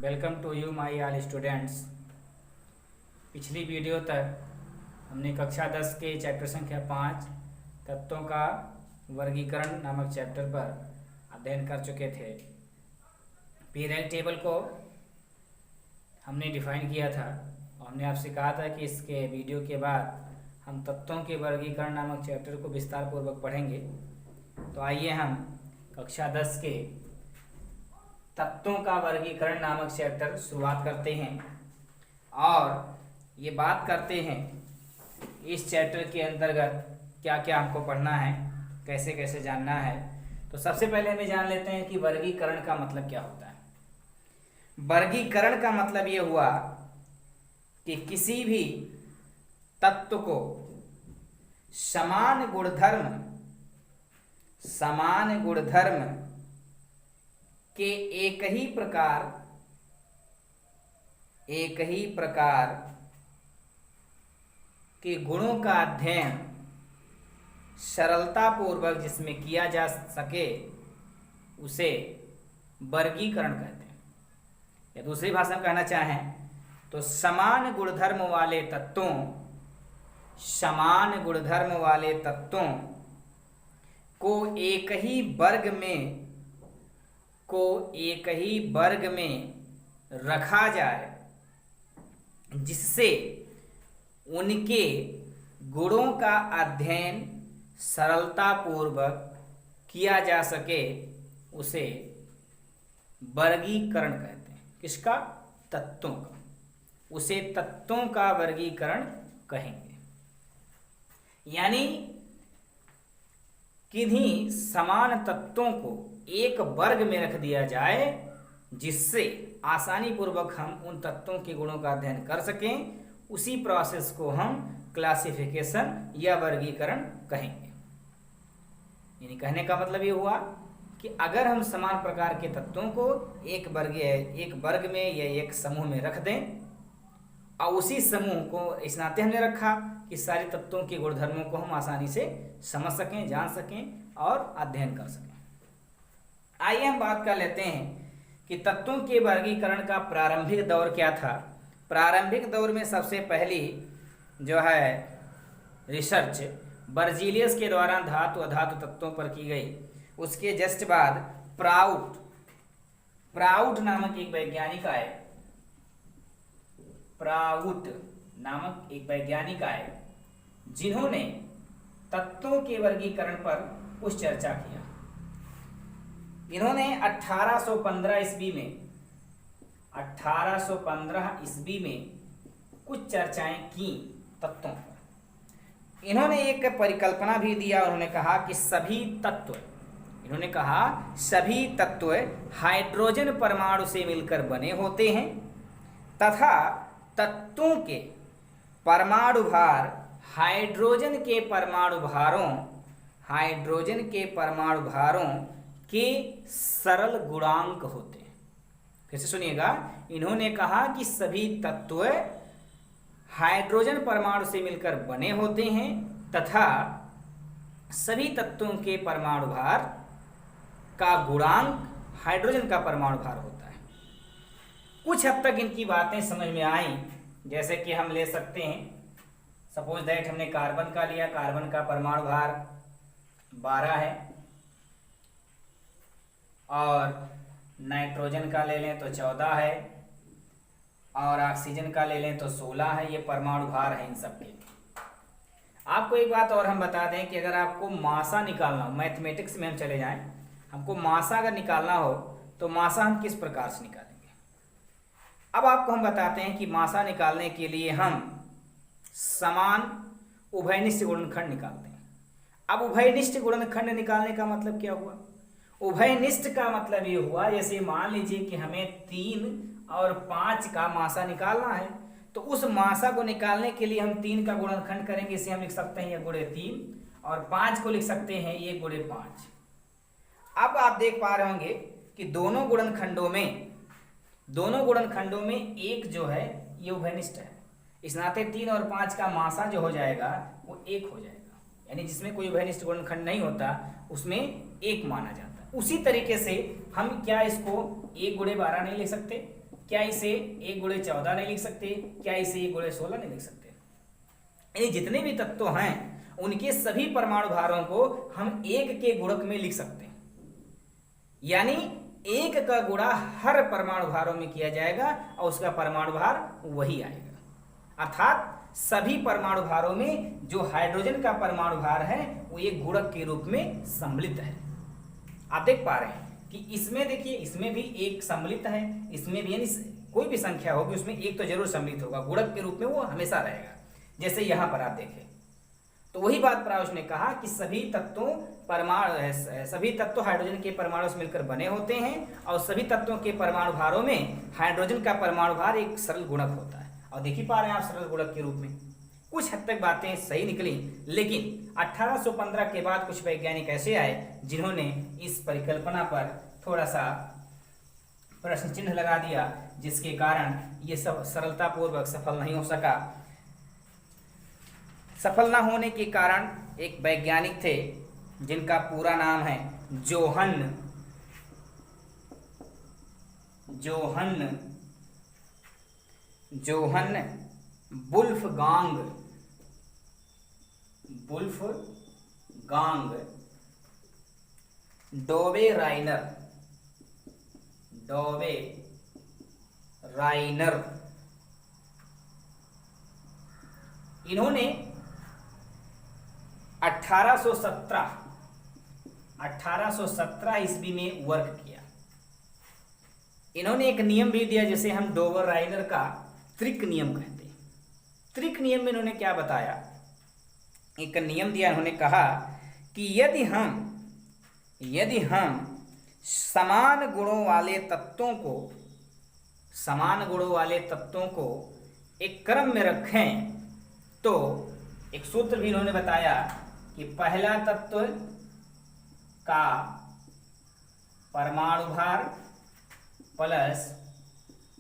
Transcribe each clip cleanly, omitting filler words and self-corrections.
Welcome to you my all students. पिछली video तक हमने कक्षा 10 के चैप्टर संख्या 5 तत्वों का वर्गीकरण नामक चैप्टर पर अध्ययन कर चुके थे। पीरियड टेबल को हमने डिफाइन किया था और हमने आपसे कहा था कि इसके वीडियो के बाद हम तत्वों के वर्गीकरण नामक चैप्टर को विस्तार पूर्वक पढ़ेंगे। तो आइए हम कक्षा 10 के तत्वों का वर्गीकरण नामक चैप्टर शुरुआत करते हैं और ये बात करते हैं इस चैप्टर के अंतर्गत क्या क्या हमको पढ़ना है, कैसे कैसे जानना है। तो सबसे पहले हमें जान लेते हैं कि वर्गीकरण का मतलब क्या होता है। वर्गीकरण का मतलब ये हुआ कि किसी भी तत्व को समान गुणधर्म के एक ही प्रकार के गुणों का अध्ययन सरलता पूर्वक जिसमें किया जा सके उसे वर्गीकरण कहते हैं। या दूसरी भाषा में कहना चाहें तो समान गुणधर्म वाले तत्वों को एक ही वर्ग में रखा जाए जिससे उनके गुणों का अध्ययन सरलतापूर्वक किया जा सके उसे वर्गीकरण कहते हैं। किसका? तत्वों का। उसे तत्वों का वर्गीकरण कहेंगे। यानी किन्हीं समान तत्वों को एक वर्ग में रख दिया जाए जिससे आसानी पूर्वक हम उन तत्वों के गुणों का अध्ययन कर सकें। उसी प्रोसेस को हम क्लासिफिकेशन या वर्गीकरण कहेंगे। यानी कहने का मतलब ये हुआ कि अगर हम समान प्रकार के तत्वों को एक वर्ग में या एक समूह में रख दें और उसी समूह को इस नाते हमने रखा कि सारे तत्वों के गुणधर्मों को हम आसानी से समझ सकें, जान सकें और अध्ययन कर सकें। आइए हम बात कर लेते हैं कि तत्वों के वर्गीकरण का प्रारंभिक दौर क्या था। प्रारंभिक दौर में सबसे पहली जो है रिसर्च बर्जीलियस के द्वारा धातु अधातु तत्वों पर की गई। उसके जस्ट बाद प्राउड नामक एक वैज्ञानिक आए जिन्होंने तत्वों के वर्गीकरण पर कुछ चर्चा किया। इन्होंने 1815 ईस्वी में कुछ चर्चाएं की तत्वों पर। इन्होंने एक परिकल्पना भी दिया। उन्होंने कहा कि सभी तत्व हाइड्रोजन परमाणु से मिलकर बने होते हैं तथा तत्वों के परमाणु भार हाइड्रोजन के परमाणु भारों के सरल गुणांक होते हैं। फिर से सुनिएगा, इन्होंने कहा कि सभी तत्व हाइड्रोजन परमाणु से मिलकर बने होते हैं तथा सभी तत्वों के परमाणु भार का गुणांक हाइड्रोजन का परमाणु भार होता है। कुछ हद तक इनकी बातें समझ में आई। जैसे कि हम ले सकते हैं, सपोज दैट हमने कार्बन का लिया, कार्बन का परमाणु भार 12 है और नाइट्रोजन का ले लें तो 14 है और ऑक्सीजन का ले लें तो 16 है। ये परमाणु भार है इन सब के। आपको एक बात और हम बता दें कि अगर आपको मासा निकालना हो, मैथमेटिक्स में हम चले जाएं, हमको मासा अगर निकालना हो तो मासा हम किस प्रकार से निकालेंगे। अब आपको हम बताते हैं कि मासा निकालने के लिए हम समान उभयनिष्ठ गुणनखंड निकालते हैं। अब उभयनिष्ठ गुणनखंड निकालने का मतलब क्या हुआ? उभयनिष्ठ का मतलब ये हुआ, जैसे मान लीजिए कि हमें 3 और 5 का मासा निकालना है तो उस मासा को निकालने के लिए हम 3 का गुणनखंड करेंगे। इसे हम लिख सकते हैं गुणे 3 और 5 को लिख सकते हैं ये गुणे 5। अब आप देख पा रहे होंगे कि दोनों गुणनखंडों में एक जो है ये उभयनिष्ठ है। इस नाते 3 और 5 का मासा जो हो जाएगा वो 1 हो जाएगा। यानी जिसमें कोई उभयनिष्ठ गुणनखंड नहीं होता उसमें 1 माना जाता है। उसी तरीके से हम क्या इसको 1 गुणे 12 नहीं ले सकते? क्या इसे 1 गुणे 14 नहीं लिख सकते? क्या इसे 1 गुणे 16 नहीं लिख सकते? यानी जितने भी तत्व हैं उनके सभी परमाणु भारों को हम 1 के गुणक में लिख सकते हैं। यानी 1 का गुणा हर परमाणु भारों में किया जाएगा और उसका परमाणु भार वही आएगा। अर्थात सभी परमाणु भारों में जो हाइड्रोजन का परमाणु भार है वो एक गुणक के रूप में सम्मिलित है। आप देख पा रहे हैं कि इसमें देखिए, इसमें भी एक सम्मिलित है, इसमें भी, यानी कोई भी संख्या होगी उसमें एक तो जरूर सम्मिलित होगा, गुणक के रूप में वो हमेशा रहेगा। जैसे यहां पर आप देखें तो वही बात पराउश ने कहा कि सभी तत्व हाइड्रोजन के परमाणु से मिलकर बने होते हैं और सभी तत्वों के परमाणु भारों में हाइड्रोजन का परमाणु भार एक सरल गुणक होता है। और देख ही पा रहे हैं आप सरल गुणक के रूप में। कुछ हद तक बातें सही निकली, लेकिन 1815 के बाद कुछ वैज्ञानिक ऐसे आए जिन्होंने इस परिकल्पना पर थोड़ा सा प्रश्न चिन्ह लगा दिया, जिसके कारण ये सब सरलतापूर्वक सफल नहीं हो सका। सफल न होने के कारण एक वैज्ञानिक थे जिनका पूरा नाम है जोहन वुल्फगांग डोवे राइनर। इन्होंने 1817 ईस्वी में वर्क किया। इन्होंने एक नियम भी दिया जिसे हम डोवर राइनर का त्रिक नियम कहते हैं। त्रिक नियम में इन्होंने क्या बताया, एक नियम दिया। इन्होंने कहा कि यदि हम समान गुणों वाले तत्वों को एक क्रम में रखें तो एक सूत्र भी इन्होंने बताया कि पहला तत्व का परमाणु भार प्लस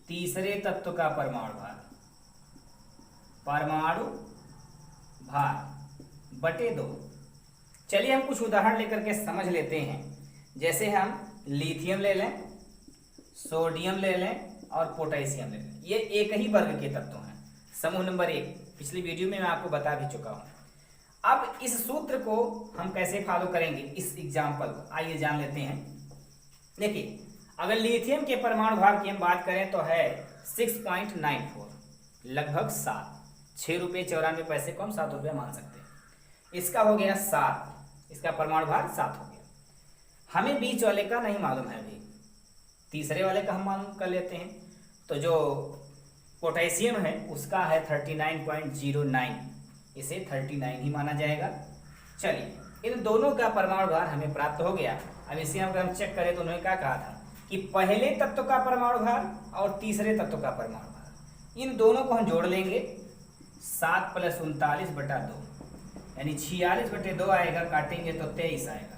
तीसरे तत्व का परमाणु भार बटे 2। चलिए हम कुछ उदाहरण लेकर के समझ लेते हैं। जैसे हम लिथियम ले लें, सोडियम ले लें और पोटेशियम ले लें। ये एक ही वर्ग के तत्व हैं, समूह नंबर 1। पिछली वीडियो में मैं आपको बता भी चुका हूं। अब इस सूत्र को हम कैसे फॉलो करेंगे, इस एग्जाम्पल को आइए जान लेते हैं। देखिए, अगर लिथियम के परमाणु भार की हम बात करें तो है 6.94, लगभग 7। 6 रुपये 94 पैसे को हम 7 रुपये मान सकते हैं। इसका हो गया 7, इसका परमाणु भार 7 हो गया। हमें बीच वाले का नहीं मालूम है अभी, तीसरे वाले का हम मालूम कर लेते हैं। तो जो पोटेशियम है उसका है 39.09, इसे 39 ही माना जाएगा। चलिए, इन दोनों का परमाणु भार हमें प्राप्त हो गया। अब इसे अगर हम चेक करें तो उन्होंने क्या कहा था कि पहले तत्व का परमाणु भार और तीसरे तत्व का परमाणु भार, इन दोनों को हम जोड़ लेंगे। 7 + 39/2 यानी 46/2 आएगा। काटेंगे तो 23 आएगा।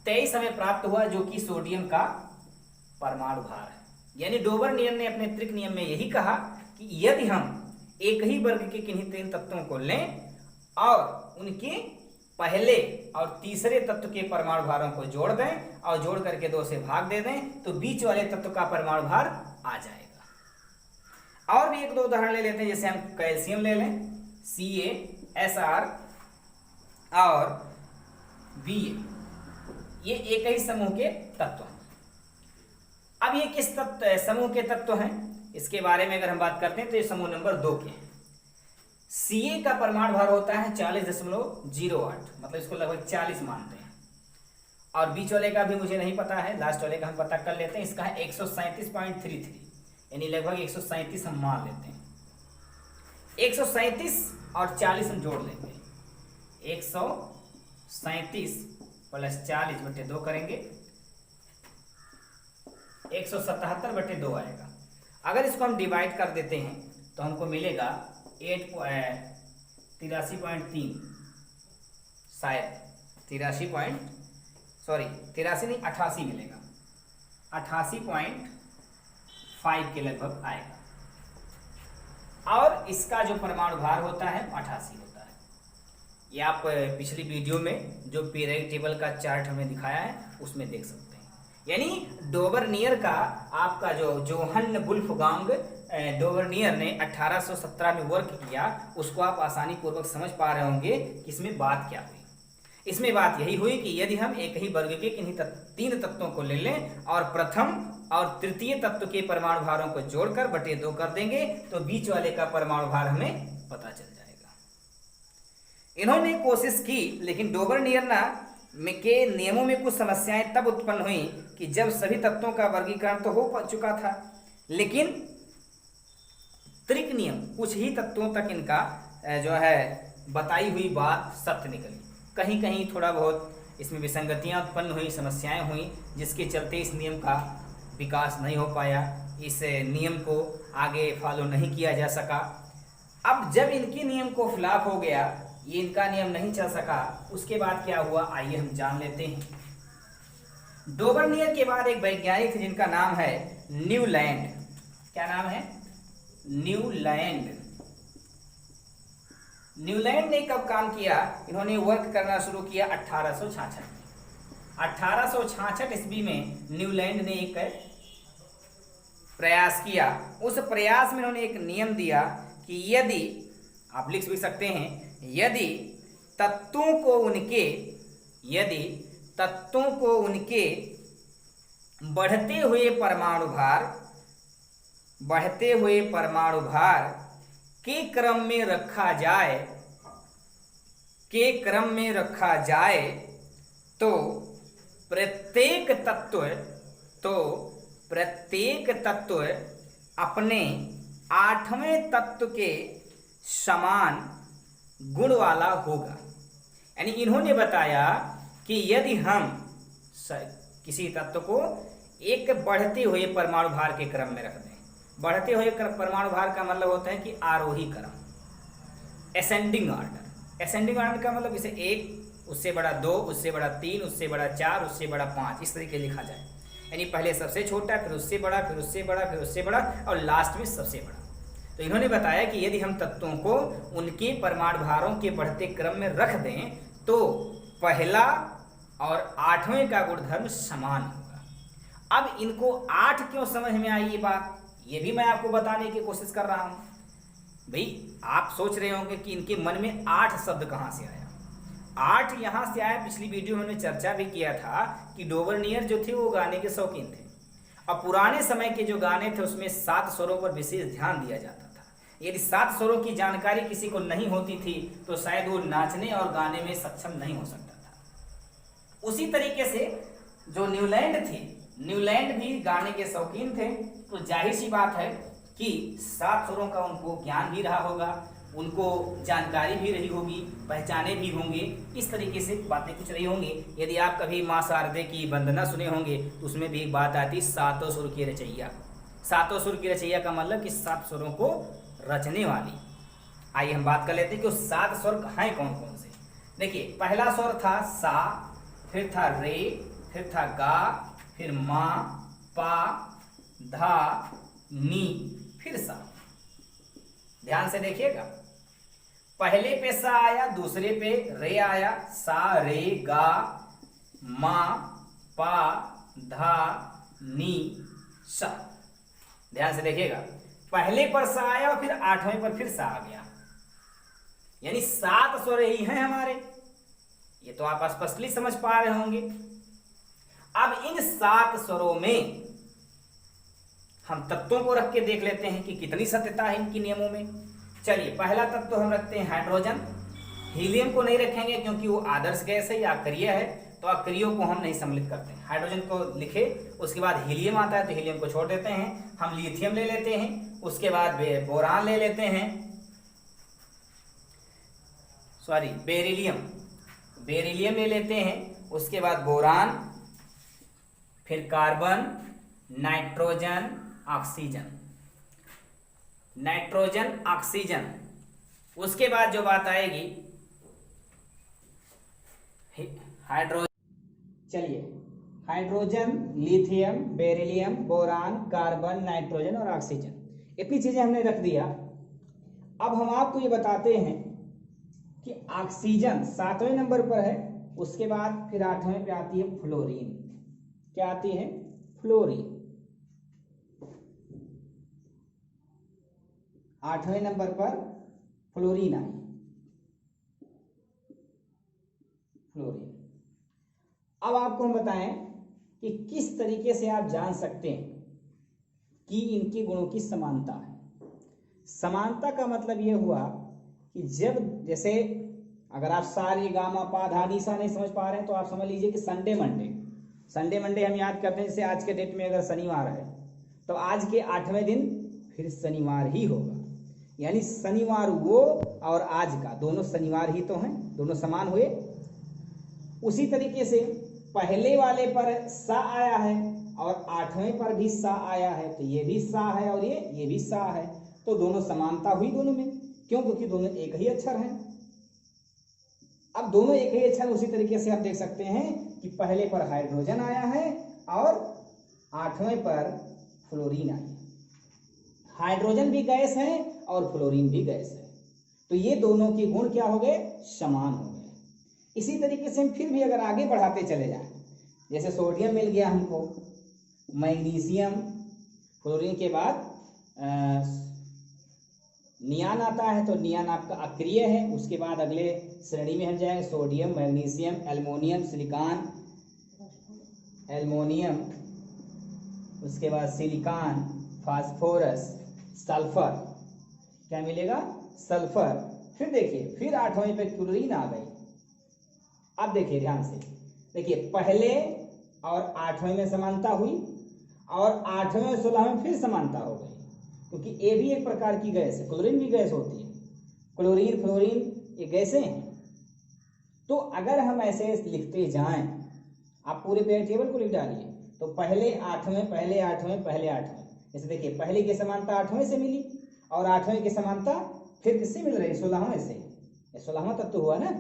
23 हमें प्राप्त हुआ, जो कि सोडियम का परमाणु भार है। यानी डोवर नियम ने अपने त्रिक नियम में यही कहा कि यदि हम एक ही वर्ग के किन्हीं 3 तत्वों को लें और उनके पहले और तीसरे तत्व के परमाणु भारों को जोड़ दें और जोड़ करके 2 से भाग दे दें तो बीच वाले तत्व का परमाणु भार आ जाएगा। और भी 1-2 उदाहरण ले लेते हैं। जैसे हम कैल्शियम ले लें, CaSr और Va, ये एक ही समूह के तत्व हैं। अब ये किस समूह के तत्व हैं, इसके बारे में अगर हम बात करते हैं तो ये समूह नंबर 2 के हैं। Ca का परमाणु भार होता है 40.08, मतलब इसको लगभग 40 मानते हैं। और बीच वाले का भी मुझे नहीं पता है, लास्ट वाले का हम पता कर लेते हैं। इसका है 137.33, यानी लगभग 137 हम मान लेते हैं। 137 और 40 हम जोड़ लेंगे, 137 + 40/2 करेंगे, 177/2 आएगा। अगर इसको हम डिवाइड कर देते हैं तो हमको मिलेगा 83.3, शायद 83 नहीं 88 मिलेगा। 88.5 के लगभग आएगा। और इसका जो परमाणु भार होता है 88 होता है। ये आप पिछली वीडियो में जो पीरियोडिक टेबल का चार्ट हमें दिखाया है उसमें देख सकते हैं। यानी डोबरनियर का आपका जो जोहन वुल्फगांग डोबरनियर ने 1817 में वर्क किया, उसको आप आसानी पूर्वक समझ पा रहे होंगे कि इसमें बात क्या हुई। इसमें बात यही हुई कि यदि हम एक ही वर्ग के किन्हीं तीन तत्वों को ले लें और प्रथम और तृतीय तत्व के परमाणु भारों को जोड़कर बटे 2 कर देंगे तो बीच वाले का परमाणु भार हमें पता चल जाएगा। इन्होंने कोशिश की, लेकिन डोबरनियर के नियमों में कुछ समस्याएं तब उत्पन्न हुई कि जब सभी तत्वों का वर्गीकरण तो हो चुका था, लेकिन त्रिक नियम कुछ ही तत्वों तक इनका जो है बताई हुई बात सत्य निकली। कहीं कहीं थोड़ा बहुत इसमें विसंगतियां उत्पन्न हुई, समस्याएं हुई, जिसके चलते इस नियम का विकास नहीं हो पाया, इस नियम को आगे फॉलो नहीं किया जा सका। अब जब इनके नियम को खिलाफ हो गया, ये इनका नियम नहीं चल सका, उसके बाद क्या हुआ आइए हम जान लेते हैं। डोबरनियर के बाद एक वैज्ञानिक थे जिनका नाम है न्यूलैंड। क्या नाम है? न्यूलैंड। न्यूलैंड ने कब काम किया? इन्होंने वर्क करना शुरू किया 1866 में। 1866 ईस्वी में न्यूलैंड ने एक प्रयास किया। उस प्रयास में इन्होंने एक नियम दिया कि यदि आप लिख भी सकते हैं, यदि तत्वों को उनके बढ़ते हुए परमाणु भार के क्रम में रखा जाए तो प्रत्येक तत्व अपने 8वें तत्व के समान गुण वाला होगा। यानी इन्होंने बताया कि यदि हम किसी तत्व को एक बढ़ते हुए परमाणु भार के क्रम में रख दें, बढ़ते हुए परमाणु भार का मतलब होता है कि आरोही क्रम, असेंडिंग ऑर्डर। असेंडिंग ऑर्डर का मतलब इसे 1, उससे बड़ा 2, उससे बड़ा 3, उससे बड़ा 4, उससे बड़ा 5, इस तरीके लिखा जाए। यानी पहले सबसे छोटा, फिर उससे बड़ा, फिर उससे बड़ा, फिर उससे बड़ा और लास्ट में सबसे बड़ा। तो इन्होंने बताया कि यदि हम तत्वों को उनके परमाणु भारों के बढ़ते क्रम में रख दें तो पहला और 8वें का गुणधर्म समान होगा। अब इनको 8 क्यों समझ में आई ये बात, ये भी मैं आपको बताने की कोशिश कर रहा हूं। भाई आप सोच रहे होंगे कि इनके मन में 8 शब्द कहां से आया। 8 यहां से आया, पिछली वीडियो में हमने चर्चा भी किया था कि डोबरनियर जो थे वो गाने के शौकीन थे और पुराने समय के जो गाने थे उसमें 7 स्वरों पर विशेष ध्यान दिया जाता था। यदि 7 स्वरों की जानकारी किसी को नहीं होती थी तो शायद वो नाचने और गाने में सक्षम नहीं हो सकता था। उसी तरीके से जो न्यूलैंड थे, न्यूलैंड भी गाने के शौकीन थे, तो जाहिर सी बात है कि 7 स्वरों का उनको ज्ञान भी रहा होगा, उनको जानकारी भी रही होगी, पहचाने भी होंगे, इस तरीके से बातें कुछ रही होंगी। यदि आप कभी माँ शारदे की वंदना सुने होंगे तो उसमें भी एक बात आती 7 सुर की रचैया। 7 सुर की रचैया का मतलब कि 7 स्वरों को रचने वाली। आइए हम बात कर लेते हैं कि वो 7 स्वर हैं कौन कौन से। देखिए पहला स्वर था सा, फिर था रे, फिर था गा, फिर मा, पा, धा, नी, फिर सा। ध्यान से देखिएगा, पहले पे सा आया, दूसरे पे रे आया, सा रे गा मा पा धा नी सा। ध्यान से देखिएगा, पहले पर सा आया और फिर 8वें पर फिर सा आ गया, यानी 7 स्वर ही हैं हमारे। ये तो आप स्पष्टली समझ पा रहे होंगे। अब इन 7 स्वरों में हम तत्वों को रख के देख लेते हैं कि कितनी सत्यता है इनकी नियमों में। चलिए पहला तत्व हम रखते हैं हाइड्रोजन। हीलियम को नहीं रखेंगे क्योंकि वो आदर्श गैस है या अक्रिय है, तो अक्रियों को हम नहीं सम्मिलित करते हैं। हाइड्रोजन को लिखे, उसके बाद हीलियम आता है तो हीलियम को छोड़ देते हैं। हम लिथियम ले लेते हैं, उसके बाद बोरान ले लेते हैं, सॉरी बेरिलियम ले लेते हैं, उसके बाद बोरान, फिर कार्बन, नाइट्रोजन, ऑक्सीजन। उसके बाद जो बात आएगी हाइड्रोजन। चलिए hydrogen, lithium, beryllium, boron, carbon, nitrogen और ऑक्सीजन, इतनी चीजें हमने रख दिया। अब हम आपको ये बताते हैं कि ऑक्सीजन 7वें नंबर पर है, उसके बाद फिर 8वें पे आती है फ्लोरीन। क्या आती है? फ्लोरीन। 8वें नंबर पर फ्लोरीन आई, फ्लोरीन। अब आपको हम बताएं कि किस तरीके से आप जान सकते हैं कि इनके गुणों की समानता है। समानता का मतलब यह हुआ कि जब जैसे अगर आप सारे गामा पा धा नी सा नहीं समझ पा रहे हैं तो आप समझ लीजिए कि संडे मंडे हम याद करते हैं। जैसे आज के डेट में अगर शनिवार है तो आज के 8वें दिन फिर शनिवार ही होगा, यानी शनिवार वो और आज का दोनों शनिवार ही तो हैं, दोनों समान हुए। उसी तरीके से पहले वाले पर सा आया है और 8वें पर भी सा आया है, तो ये भी सा है और ये भी सा है, तो दोनों समानता हुई दोनों में। क्यों? क्योंकि दोनों एक ही अक्षर हैं। अब दोनों एक ही अक्षर, उसी तरीके से आप देख सकते हैं कि पहले पर हाइड्रोजन आया है और 8वें पर फ्लोरीन आया है। हाइड्रोजन भी गैस है और फ्लोरीन भी गैस है, तो ये दोनों के गुण क्या हो गए? समान हो गए। इसी तरीके से हम फिर भी अगर आगे बढ़ाते चले जाएं, जैसे सोडियम मिल गया हमको, मैग्नीशियम, फ्लोरीन के बाद नियान आता है, तो नियान आपका अक्रिय है। उसके बाद अगले श्रेणी में हम जाएंगे sodium, magnesium, aluminium, silicon, aluminium, उसके बाद सिलिकॉन, फास्फोरस, सल्फर। क्या मिलेगा? सल्फर। फिर देखिए, फिर 8वें पे क्लोरीन आ गई। अब देखिए ध्यान से, देखिए पहले और 8वें में समानता हुई और 8वें और 16वें में फिर समानता हो गई, क्योंकि ये भी एक प्रकार की गैस है, क्लोरीन भी गैस होती है। क्लोरीन, फ्लोरीन ये गैसें हैं। तो अगर हम ऐसे लिखते जाएं, आप पूरे पेरियोडिक टेबल को लिख डालिए, तो पहले 8वें, पहले 8वें, पहले 8वें। जैसे देखिए पहले की समानता 8वें से मिली और 8वें की समानता फिर किससे मिल रही है? 16वें से। 16वां तत्व हुआ ना।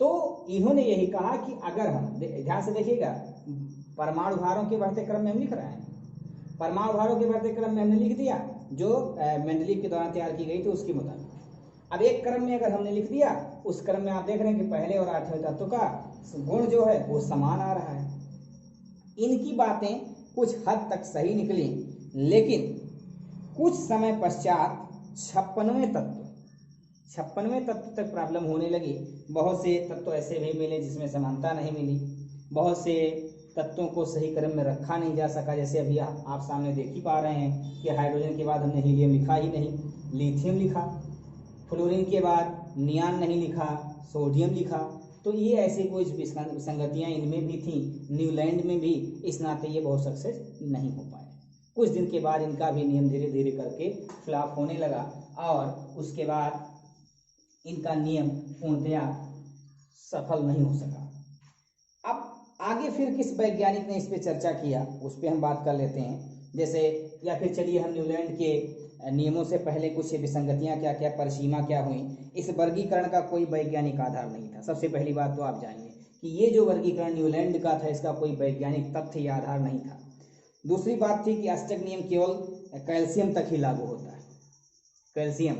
तो इन्होंने यही कहा कि अगर हम ध्यान से देखिएगा, परमाणु भारों के बढ़ते क्रम में हम लिख रहे हैं। परमाणु भारों के बढ़ते क्रम में हमने लिख दिया जो मेंडलीव के दौरान तैयार की गई थी उसके मुताबिक। अब एक क्रम में अगर हमने लिख दिया, उस क्रम में आप देख रहे हैं कि पहले और 8वें तत्व का गुण जो है वो समान आ रहा है। इनकी बातें कुछ हद तक सही निकली, लेकिन कुछ समय पश्चात 56वें तत्व तक प्रॉब्लम होने लगी। बहुत से तत्व ऐसे भी मिले जिसमें समानता नहीं मिली, बहुत से तत्वों को सही क्रम में रखा नहीं जा सका। जैसे अभी आप सामने देख ही पा रहे हैं कि हाइड्रोजन के बाद हमने हीलियम लिखा ही नहीं, लिथियम लिखा। फ्लोरीन के बाद नियान नहीं लिखा, सोडियम लिखा। तो ये ऐसी कोई विसंगतियाँ इनमें भी थी, न्यूलैंड में भी। इस नाते ये बहुत सक्सेस नहीं हो पाए। कुछ दिन के बाद इनका भी नियम धीरे धीरे करके फ्लॉप होने लगा और उसके बाद इनका नियम पूर्णतया सफल नहीं हो सका। अब आगे फिर किस वैज्ञानिक ने इस पे चर्चा किया, उस पर हम बात कर लेते हैं। जैसे या फिर चलिए हम न्यूलैंड के नियमों से पहले कुछ विसंगतियां क्या क्या, परिसीमा क्या हुई, इस वर्गीकरण का कोई वैज्ञानिक आधार नहीं था। सबसे पहली बात तो आप जानिए कि ये जो वर्गीकरण न्यूलैंड का था इसका कोई वैज्ञानिक तथ्य या आधार नहीं था। दूसरी बात थी कि अष्टक नियम केवल कैल्शियम तक ही लागू होता है। कैल्शियम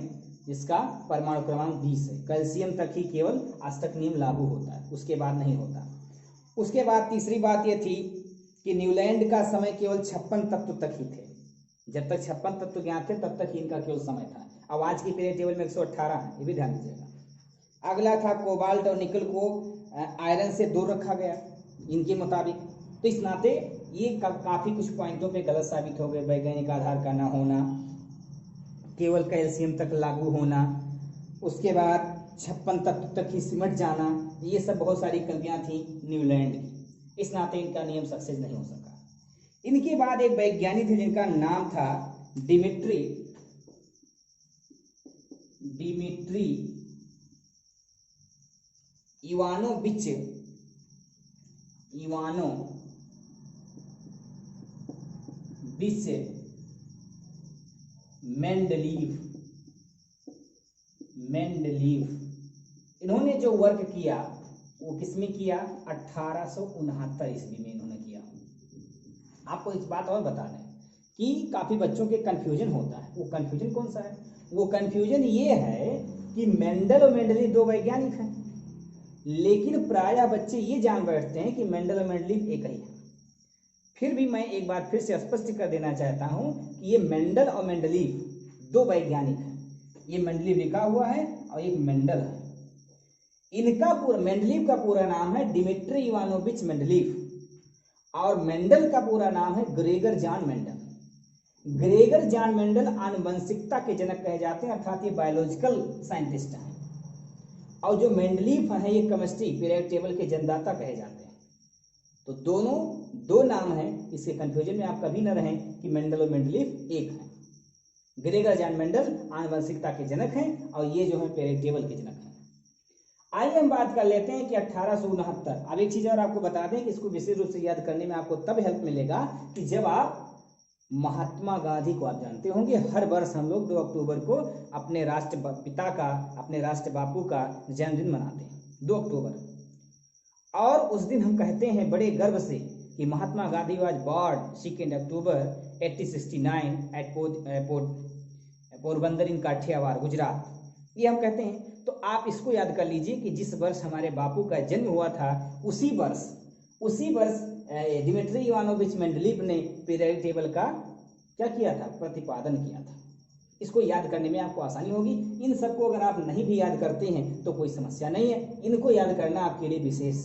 जिसका परमाणु क्रमांक 20 है, कैल्शियम तक ही केवल अष्टक नियम लागू होता है, उसके बाद नहीं होता। उसके बाद तीसरी बात यह थी कि न्यूलैंड का समय केवल 56 तत्व तक ही थे। जब तक 56 तत्व ज्ञात थे तब तक ही इनका केवल समय था। अब आज की पीरियड टेबल में 118 है, ये भी ध्यान दीजिएगा। अगला था कोबाल्ट और निकल को आयरन से दूर रखा गया इनके मुताबिक। तो इस नाते ये काफी कुछ पॉइंटों पे गलत साबित हो गए। वैज्ञानिक आधार का न होना, केवल कैल्शियम तक लागू होना, उसके बाद 56 तत्व तक ही सिमट जाना, ये सब बहुत सारी कमियां थी न्यूलैंड की। इस नाते इनका नियम सक्सेस नहीं हो सका। इनके बाद एक वैज्ञानिक थे जिनका नाम था डिमिट्री इवानोविच मेंडलीव। इन्होंने जो वर्क किया वो किसमें किया? 1869 ईस्वी में इन्होंने किया। आपको इस बात और बता दें कि काफी बच्चों के कंफ्यूजन होता है। वो कंफ्यूजन कौन सा है? वो कंफ्यूजन ये है कि मेंडल और मेंडलीव दो वैज्ञानिक हैं, लेकिन प्रायः बच्चे ये जान बैठते हैं कि मेंडल और मेंडलीव एक ही है। फिर भी मैं एक बार फिर से स्पष्ट कर देना चाहता हूं कि ये मेंडल और मेंडलीव दो वैज्ञानिक हैं। ये मेंडलीव लिखा हुआ है और एक मेंडल है। इनका पूरा, मेंडलीव का पूरा नाम है डिमिट्री इवानोविच मेंडलीव और मेंडल का पूरा नाम है Gregor John Mendel. Gregor John Mendel आनुवंशिकता के जनक कहे जाते हैं, अर्थात ये बायोलॉजिकल साइंटिस्ट हैं। और जो मेंडलीव है ये केमिस्ट्री पीरियड टेबल के जन्मदाता कहे जाते हैं। तो दोनों दो नाम हैं, इसके कंफ्यूजन में आप कभी न रहें कि मेंडल और मेंडलीव एक हैं। ग्रेगर जॉन मेंडल आनुवंशिकता के जनक हैं और ये जो है पीरियड टेबल के जनक हैं। आइए हम बात कर लेते हैं कि 1869। अब एक चीज और आपको बता दें कि इसको विशेष रूप से याद करने में आपको तब हेल्प मिलेगा कि जब आप महात्मा गांधी को आप जानते होंगे। हर वर्ष हम लोग 2 अक्टूबर को अपने राष्ट्रपिता का, अपने राष्ट्र बापू का जन्मदिन मनाते हैं 2 अक्टूबर। और उस दिन हम कहते हैं बड़े गर्व से कि Mahatma Gandhi was born 2 October 1869 at Porbandar in Kathiawar, Gujarat. ये हम कहते हैं। तो आप इसको याद कर लीजिए कि जिस वर्ष हमारे बापू का जन्म हुआ था उसी वर्ष डिमिट्री इवानोविच मेंडलीव ने पीरियड टेबल का क्या किया था, प्रतिपादन किया था। इसको याद करने में आपको आसानी होगी। इन सबको अगर आप नहीं भी याद करते हैं तो कोई समस्या नहीं है, इनको याद करना आपके लिए विशेष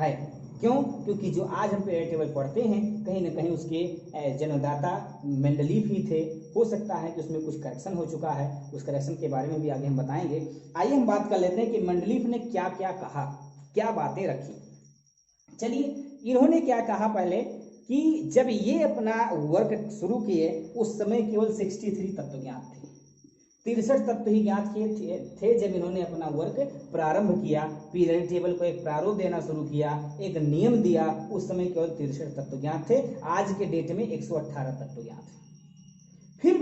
है। क्यों? क्योंकि जो आज हम पीरियड टेबल पढ़ते हैं कहीं ना कहीं उसके जन्मदाता मेंडलीव ही थे। हो सकता है कि उसमें कुछ करेक्शन हो चुका है, उस करेक्शन के बारे में भी आगे हम बताएंगे। आइए हम बात कर लेते हैं कि मेंडलीव ने क्या क्या कहा, क्या बातें रखी। चलिए, इन्होंने क्या कहा पहले कि जब ये अपना वर्क शुरू किए उस समय केवल 63 तत्व ज्ञात थे, 63 तत्व ही ज्ञात किए थे जब इन्होंने अपना वर्क प्रारंभ किया। पीरियड टेबल को एक प्रारूप देना शुरू किया, एक नियम दिया। उस समय केवल 63 तत्व ज्ञात थे, आज के डेट में 118 तत्व ज्ञात है। फिर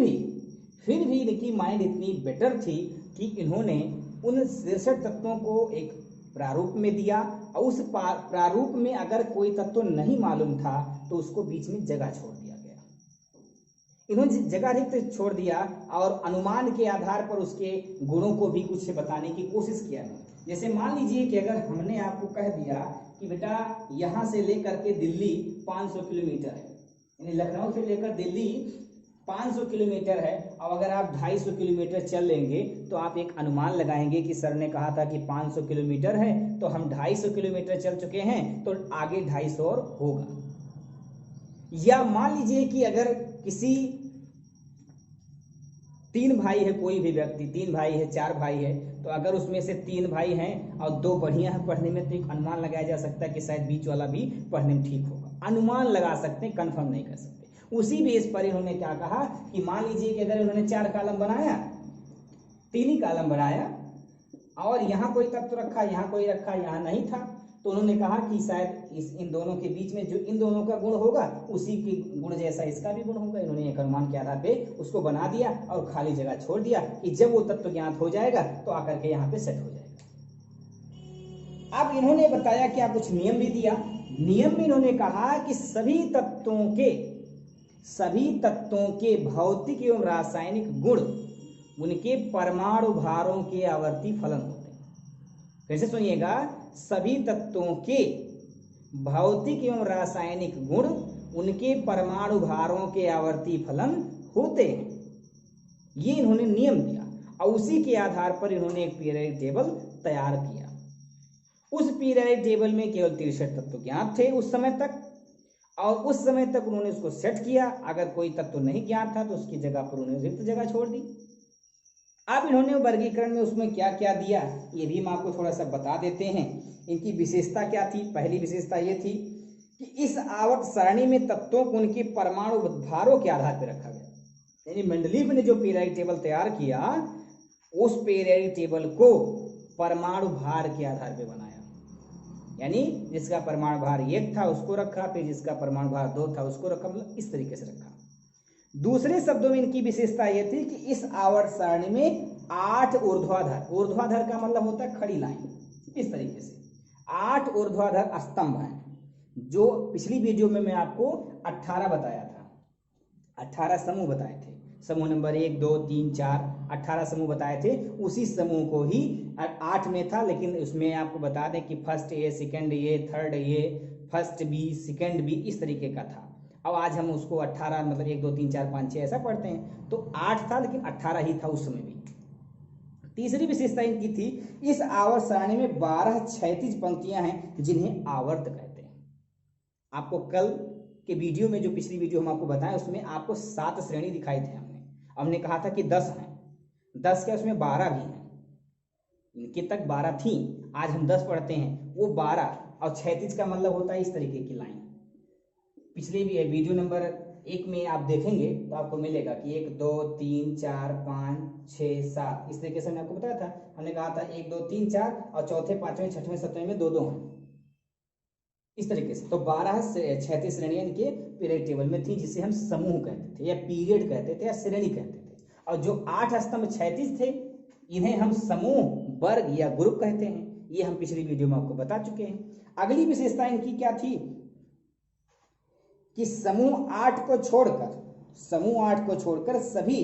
भी इनकी माइंड इतनी बेटर थी कि इन्होंने उन 63 तत्वों को एक प्रारूप में दिया और उस प्रारूप में अगर कोई तत्व नहीं मालूम था तो उसको बीच में जगह छोड़ दिया गया। इन्होंने जगह रिक्त छोड़ दिया और अनुमान के आधार पर उसके गुणों को भी कुछ बताने की कोशिश किया। जैसे मान लीजिए कि अगर हमने आपको कह दिया कि बेटा यहां से लेकर के दिल्ली 500 किलोमीटर है, यानी लखनऊ से लेकर दिल्ली 500 किलोमीटर है, और अगर आप 250 किलोमीटर चल लेंगे तो आप एक अनुमान लगाएंगे कि सर ने कहा था कि 500 किलोमीटर है तो हम 250 किलोमीटर चल चुके हैं तो आगे 250 और होगा। या मान लीजिए कि अगर किसी 3 भाई है, कोई भी व्यक्ति 3 भाई है, 4 भाई है, तो अगर उसमें से 3 भाई हैं और 2 बढ़िया है पढ़ने में तो एक अनुमान लगाया जा सकता है कि शायद बीच वाला भी पढ़ने में ठीक होगा। अनुमान लगा सकते हैं, कंफर्म नहीं कर सकते। उसी बेस पर इन्होंने क्या कहा कि मान लीजिए कि अगर इन्होंने 4 कॉलम बनाया, 3 ही कॉलम बनाया और यहाँ कोई तत्व रखा, यहाँ कोई रखा, यहाँ नहीं था, तो उन्होंने कहा कि शायद इन दोनों के बीच में जो इन दोनों का गुण होगा उसी के गुण जैसा इसका भी गुण होगा। इन्होंने एक अनुमान के आधार पे उसको बना दिया और खाली जगह छोड़ दिया कि जब वो तत्व ज्ञात हो जाएगा तो आकर के यहाँ पे सेट हो जाएगा। अब इन्होंने बताया क्या, कुछ नियम भी दिया। नियम में इन्होंने कहा कि सभी तत्वों के भौतिक एवं रासायनिक गुण उनके परमाणु भारों के आवर्ती फलन होते हैं। कैसे सुनिएगा, सभी तत्वों के भौतिक एवं रासायनिक गुण उनके परमाणु भारों के आवर्ती फलन होते हैं। ये इन्होंने नियम दिया और उसी के आधार पर इन्होंने एक पीरियड टेबल तैयार किया। उस पीरियड टेबल में केवल 63 तत्व ज्ञात थे उस समय तक, और उस समय तक उन्होंने उसको सेट किया। अगर कोई तत्व नहीं ज्ञात था तो उसकी जगह पर उन्होंने रिक्त जगह छोड़ दी। अब इन्होंने वर्गीकरण में उसमें क्या क्या दिया ये भी हम आपको थोड़ा सा बता देते हैं। इनकी विशेषता क्या थी? पहली विशेषता ये थी कि इस आवर्त सारणी में तत्वों को उनके परमाणु भारों के आधार पर रखा गया। यानी मेंडलीव ने जो पीरियड टेबल तैयार किया उस पीरियड टेबल को परमाणु भार के आधार पर बनाया। यानी जिसका परमाणु भार 1 था उसको रखा, फिर जिसका परमाणु भार 2 था उसको रखा, मतलब इस तरीके से रखा। दूसरे शब्दों में इनकी विशेषता यह थी कि इस आवर्त सारणी में 8 ऊर्ध्वाधर का मतलब होता है खड़ी लाइन, इस तरीके से 8 ऊर्ध्वाधर स्तंभ हैं। जो पिछली वीडियो में मैं आपको 18 बताया था, 18 समूह बताए थे, समूह नंबर 1, 2, 3, 4 18 समूह बताए थे। उसी समूह को ही 8 में था, लेकिन उसमें आपको बता दें कि first A, second A, third A, first B, second B, इस तरीके का था। अब आज हम उसको 18 मतलब 1 2 3 4 5 6 ऐसा पढ़ते हैं, तो 8 था लेकिन 18 ही था उस समय भी। तीसरी विशेषता इनकी थी, इस आवर्त सारणी में 12 क्षैतिज पंक्तियां हैं जिन्हें आवर्त कहते हैं। आपको कल के वीडियो में, जो पिछली वीडियो हम आपको बताएं, उसमें आपको 7 श्रेणी दिखाई थे। हमने कहा था कि 10 हैं, 10 के उसमें 12 भी हैं, इनके तक 12 थी, आज हम 10 पढ़ते हैं। वो 12 और क्षैतिज का मतलब होता है इस तरीके की लाइन। पिछले भी वीडियो नंबर 1 में आप देखेंगे तो आपको मिलेगा कि 1 2 3 4 5 6 7, इस तरीके से मैंने आपको बताया था। हमने कहा था 1 2 3 4 और चौथे, पांचवें, छठवें, सतवें में 2 हैं, इस तरीके से। तो 12 क्षैतिज श्रेणियां इनके पीरियड टेबल में थी, जिसे हम समूह कहते थे या पीरियड कहते थे या श्रेणी कहते थे। और जो 8 स्तंभ क्षैतिज थे, इन्हें हम समूह, वर्ग या ग्रुप कहते हैं। ये हम पिछली वीडियो में आपको बता चुके हैं। अगली विशेषता इनकी क्या थी कि समूह 8 को छोड़कर सभी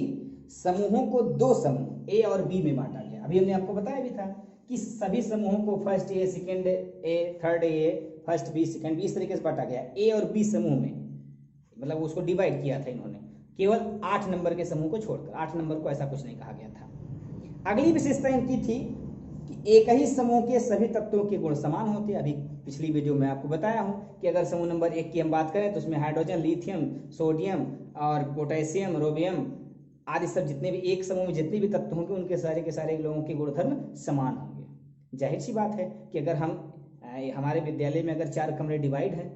समूहों को 2 समूह ए और बी में बांटा गया। अभी हमने आपको बताया भी था कि सभी समूहों को first A, second A, third A, first B, second B, इस तरीके से बांटा गया। ए और बी समूह में, मतलब उसको डिवाइड किया था इन्होंने, केवल 8 नंबर के समूह को छोड़कर। 8 नंबर को ऐसा कुछ नहीं कहा गया था। अगली विशेषता इनकी थी कि एक ही समूह के सभी तत्वों के गुण समान होते हैं। अभी पिछली वीडियो में आपको बताया हूं कि अगर समूह नंबर 1 की हम बात करें तो उसमें हाइड्रोजन, लिथियम, सोडियम और पोटेशियम, रोबियम आदि सब जितने भी एक समूह में जितने भी तत्व होंगे, उनके सारे के सारे लोगों के गुणधर्म समान होंगे। जाहिर सी बात है कि अगर हम हमारे विद्यालय में अगर 4 कमरे डिवाइड हैं,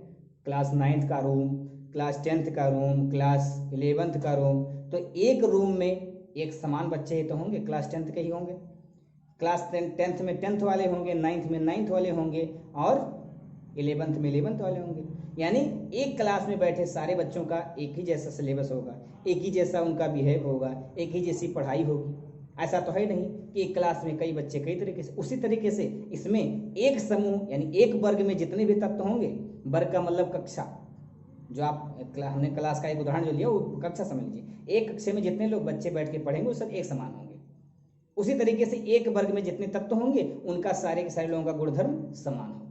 क्लास 9th का रूम, क्लास 10th का रूम, क्लास 11th का रूम, तो एक रूम में एक समान बच्चे ही तो होंगे, क्लास 10th के ही होंगे। क्लास 10th में 10th वाले होंगे, 9th में 9th वाले होंगे और 11th में 11th वाले होंगे। यानी एक क्लास में बैठे सारे बच्चों का एक ही जैसा सिलेबस होगा, एक ही जैसा उनका बिहेव होगा, एक ही जैसी पढ़ाई होगी। ऐसा तो है नहीं कि एक क्लास में कई बच्चे कई तरीके से। उसी तरीके से इसमें एक समूह यानी एक वर्ग में जितने भी तत्व होंगे, वर्ग का मतलब कक्षा, जो आप हमने क्लास का एक उदाहरण जो लिया वो कक्षा समझ लीजिए। एक कक्षा में जितने लोग बच्चे बैठ के पढ़ेंगे वो सब एक समान होंगे। उसी तरीके से एक वर्ग में जितने तत्व होंगे, उनका सारे के सारे लोगों का गुणधर्म समान होगा।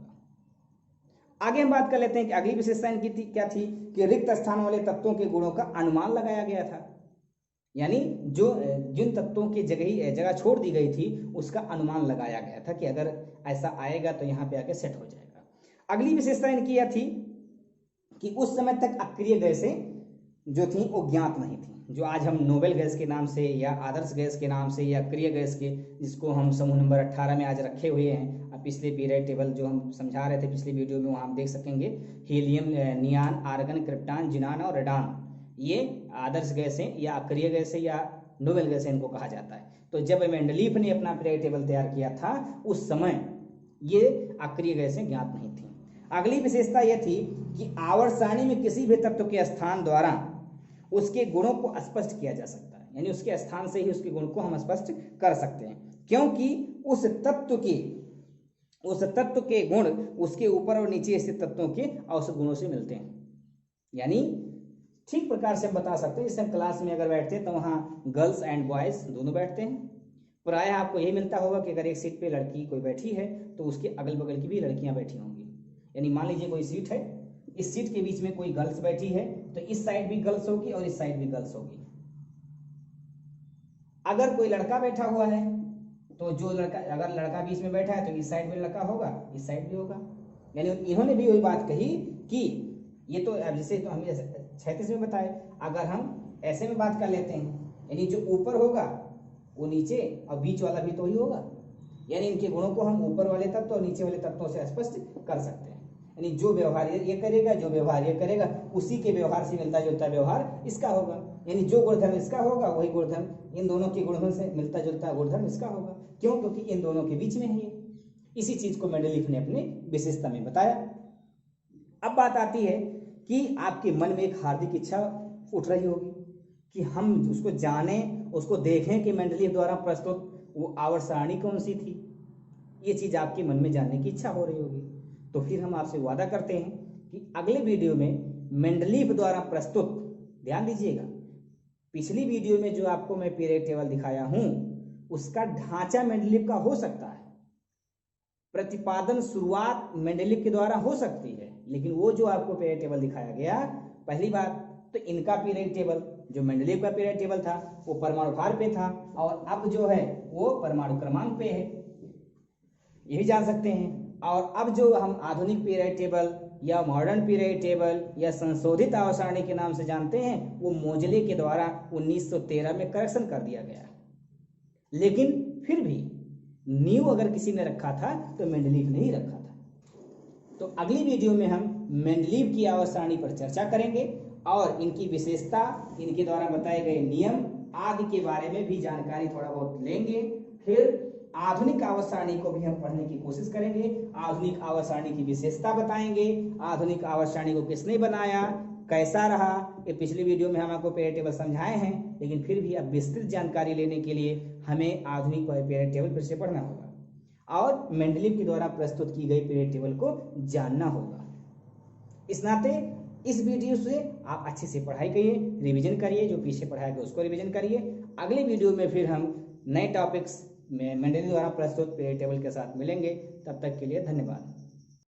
आगे हम बात कर लेते हैं कि अगली विशेषता इनकी क्या थी कि रिक्त स्थान वाले तत्वों के गुणों का अनुमान लगाया गया था। यानी जो जिन तत्वों की जगह छोड़ दी गई थी, उसका अनुमान लगाया गया था कि अगर ऐसा आएगा तो यहाँ पे आके सेट हो जाएगा। अगली विशेषता इनकी यह थी कि उस समय तक अक्रिय गैसें जो थी वो ज्ञात नहीं थी। जो आज हम नोबेल गैस के नाम से या आदर्श गैस के नाम से या अक्रिय गैस के, जिसको हम समूह नंबर 18 में आज रखे हुए हैं। अब पिछले पीरियड टेबल जो हम समझा रहे थे पिछली वीडियो में, वहाँ हम देख सकेंगे हीलियम, नियान, आर्गन, क्रिप्टॉन, जिनान और रेडान, ये आदर्श गैसें या अक्रिय गैसें या नोबेल गैसें इनको कहा जाता है। तो जब मेंडलीफ ने अपना पीरियड टेबल तैयार किया था, उस समय ये अक्रिय गैसें ज्ञात नहीं थी। अगली विशेषता यह थी कि आवर्त सारणी में किसी भी तत्व के स्थान द्वारा उसके गुणों को स्पष्ट किया जा सकता है। यानी उसके स्थान से ही उसके गुण को हम स्पष्ट कर सकते हैं, क्योंकि उस तत्व के गुण उसके ऊपर और नीचे स्थित तत्वों के औसत गुणों से मिलते हैं। यानी ठीक प्रकार से हम बता सकते हैं, जैसे हम क्लास में अगर बैठते हैं तो वहाँ गर्ल्स एंड बॉयज दोनों बैठते हैं। प्रायः आपको यही मिलता होगा कि अगर एक सीट पे लड़की कोई बैठी है तो उसके अगल बगल की भी लड़कियां बैठी होंगी। यानी मान लीजिए कोई सीट है, इस सीट के बीच में कोई गर्ल्स बैठी है तो इस साइड भी गर्ल्स होगी और इस साइड भी गर्ल्स होगी। अगर कोई लड़का बैठा हुआ है तो जो लड़का, अगर लड़का बीच में बैठा है तो इस साइड में लड़का होगा, इस साइड भी होगा। यानी इन्होंने भी वही बात कही कि ये तो जैसे तो हम 36 में बताए, अगर हम ऐसे में बात कर लेते हैं, यानी जो ऊपर होगा वो नीचे और बीच वाला भी तो ही होगा। यानी इनके गुणों को हम ऊपर वाले तत्व और नीचे वाले तत्वों से स्पष्ट कर सकते हैं। यानी जो व्यवहार ये करेगा, जो व्यवहार ये करेगा, उसी के व्यवहार से मिलता जुलता व्यवहार इसका होगा। यानी जो गुणधर्म इसका होगा वही गुणधर्म इन दोनों के गुणधर्म से मिलता जुलता गुणधर्म इसका होगा। क्यों? क्योंकि इन दोनों के बीच में है ये। इसी चीज को मेंडलीफ ने अपने विशेषता में बताया। अब बात आती है कि आपके मन में एक हार्दिक इच्छा उठ रही होगी कि हम उसको जानें, उसको देखें कि मेंडलीफ द्वारा प्रस्तुत वो आवर्त सारणी कौन सी थी। ये चीज आपके मन में जानने की इच्छा हो रही होगी। तो फिर हम आपसे वादा करते हैं कि अगले वीडियो में मेंडलीफ द्वारा प्रस्तुत, ध्यान दीजिएगा, पिछली वीडियो में जो आपको मैं पीरियड टेबल दिखाया हूं उसका ढांचा मेंडलीफ का हो सकता है, प्रतिपादन शुरुआत मेंडलीफ के द्वारा हो सकती है, लेकिन वो जो आपको पीरियड टेबल दिखाया गया, पहली बात तो इनका पीरियड टेबल जो मेंडलीव का पीरियड टेबल था वो परमाणु भार पे था, और अब जो है वो परमाणु क्रमांक पे है, ये भी जान सकते हैं। और अब जो हम आधुनिक पीरियड टेबल या मॉडर्न पीरियड टेबल या संशोधित आवर्त सारणी के नाम से जानते हैं, वो मोजले के द्वारा 1913 में करेक्शन कर दिया गया। लेकिन फिर भी नींव अगर किसी ने रखा था तो मेंडलीव ने ही रखा था। तो अगली वीडियो में हम मेंडलीव की आवर्त सारणी पर चर्चा करेंगे और इनकी विशेषता, इनके द्वारा बताए गए नियम आदि के बारे में भी जानकारी थोड़ा बहुत लेंगे। फिर आधुनिक आवर्त सारणी को भी हम पढ़ने की कोशिश करेंगे, आधुनिक आवर्त सारणी की विशेषता बताएंगे, आधुनिक आवर्त सारणी को किसने बनाया, कैसा रहा। ये पिछली वीडियो में हम आपको पीरियड टेबल समझाए हैं, लेकिन फिर भी अब विस्तृत जानकारी लेने के लिए हमें आधुनिक पीरियड टेबल फिर से पढ़ना होगा और मेंडलीव के द्वारा प्रस्तुत की गई पीरियड टेबल को जानना होगा। इस नाते इस वीडियो से आप अच्छे से पढ़ाई करिए, रिवीजन करिए, जो पीछे पढ़ाया गया उसको रिवीजन करिए। अगले वीडियो में फिर हम नए टॉपिक्स में मेंडलीव द्वारा प्रस्तुत पीरियड टेबल के साथ मिलेंगे। तब तक के लिए धन्यवाद।